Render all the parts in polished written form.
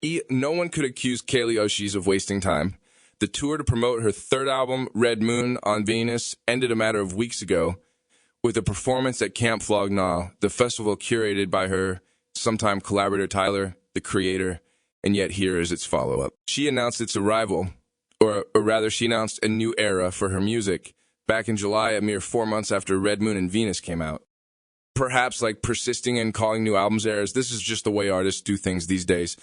No one could accuse Kaylee Uchis of wasting time. The tour to promote her third album, Red Moon on Venus, ended a matter of weeks ago with a performance at Camp Flog Gnaw, the festival curated by her sometime collaborator Tyler, the creator, and yet here is its follow-up. She announced its arrival, or rather she announced a new era for her music back in July, a mere 4 months after Red Moon and Venus came out. Perhaps like persisting and calling new albums eras, this is just the way artists do things these days.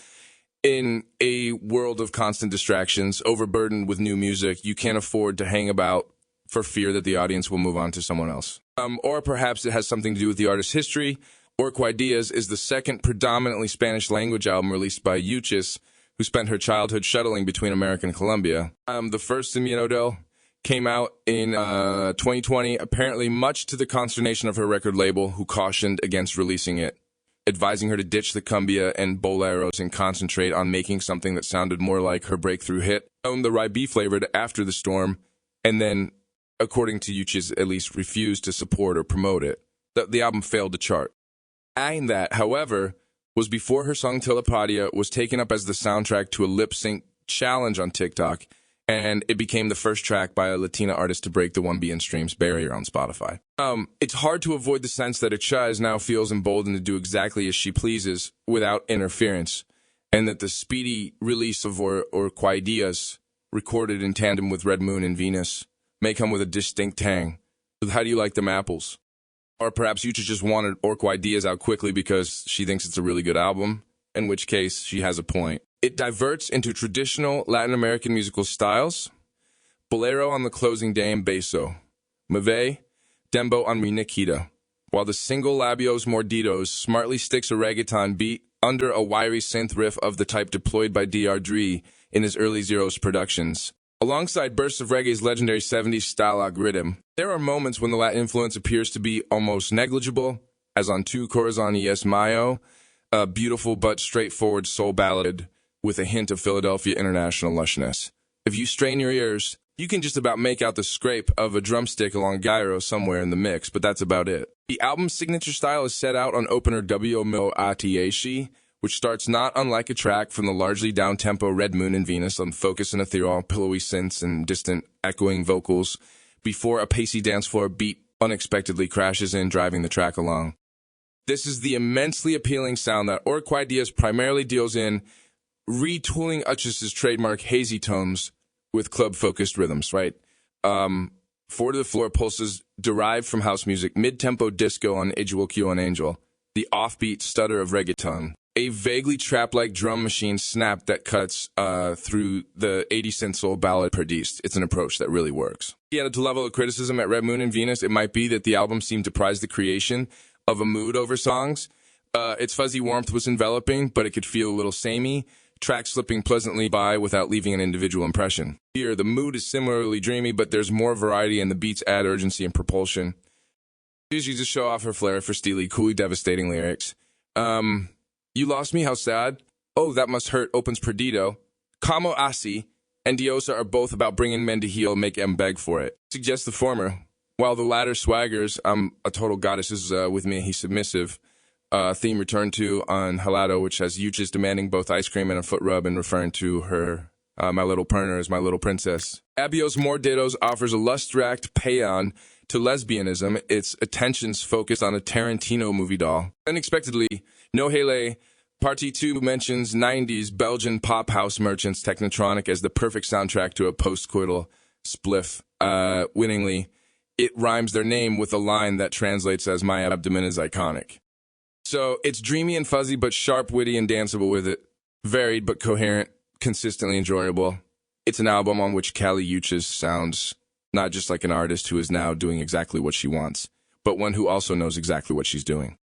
In a world of constant distractions, overburdened with new music, you can't afford to hang about for fear that the audience will move on to someone else. Or perhaps it has something to do with the artist's history. Orquídeas is the second predominantly Spanish language album released by Uchis, who spent her childhood shuttling between America and Colombia. The first, Sin came out in 2020, apparently much to the consternation of her record label, who cautioned against releasing it, advising her to ditch the cumbia and boleros and concentrate on making something that sounded more like her breakthrough hit. The Ribeye flavored After the Storm, and then, according to Uchis, at least refused to support or promote it. The album failed to chart. Adding that, however, was before her song Telepatia was taken up as the soundtrack to a lip-sync challenge on TikTok, and it became the first track by a Latina artist to break the 1 billion streams barrier on Spotify. It's hard to avoid the sense that Uchis now feels emboldened to do exactly as she pleases without interference, and that the speedy release of Orquídeas, recorded in tandem with Red Moon and Venus, may come with a distinct tang. How do you like them apples? Or perhaps Uchis just wanted Orquídeas out quickly because she thinks it's a really good album, in which case she has a point. It diverts into traditional Latin American musical styles, bolero on the closing day and beso, mave, dembo on mi Nikita, while the single Labios Mordidos smartly sticks a reggaeton beat under a wiry synth riff of the type deployed by Dr. Dre in his early Zeros productions. Alongside bursts of reggae's legendary 70s style rhythm, there are moments when the Latin influence appears to be almost negligible, as on Tu Corazon y Es Mayo, a beautiful but straightforward soul ballad with a hint of Philadelphia international lushness. If you strain your ears, you can just about make out the scrape of a drumstick along gyro somewhere in the mix, but that's about it. The album's signature style is set out on opener W Mo Atieshi, which starts not unlike a track from the largely down-tempo Red Moon and Venus on focus and ethereal, pillowy synths and distant, echoing vocals, before a pacey dance floor beat unexpectedly crashes in, driving the track along. This is the immensely appealing sound that Orquídeas primarily deals in, retooling Uchis' trademark hazy tones with club-focused rhythms, right? Four-to-the-floor pulses derived from house music, mid-tempo disco on Igual and Angel, the offbeat stutter of reggaeton, a vaguely trap-like drum machine snap that cuts through the 80-cent soul ballad Perdiste. It's an approach that really works. Yet, to level of criticism at Red Moon and Venus, it might be that the album seemed to prize the creation of a mood over songs. Its fuzzy warmth was enveloping, but it could feel a little samey, tracks slipping pleasantly by without leaving an individual impression. Here, the mood is similarly dreamy, but there's more variety and the beats add urgency and propulsion. Usually just show off her flair for steely, coolly devastating lyrics. You lost me, how sad. Oh, that must hurt, opens Perdido. Como Asi and Diosa are both about bringing men to heel and make them beg for it. Suggests the former. While the latter swaggers, I'm a total goddess is with me, he's submissive. Theme returned to on Halado, which has Uchis demanding both ice cream and a foot rub and referring to her, my little purner, as my little princess. Abios Mordidos offers a lust-racked paean to lesbianism, its attentions focused on a Tarantino movie doll. Unexpectedly, No Hele Party 2 mentions 90s Belgian pop house merchants Technotronic as the perfect soundtrack to a post-coital spliff. Winningly, it rhymes their name with a line that translates as my abdomen is iconic. So it's dreamy and fuzzy, but sharp, witty, and danceable with it. Varied but coherent, consistently enjoyable. It's an album on which Kali Uchis sounds not just like an artist who is now doing exactly what she wants, but one who also knows exactly what she's doing.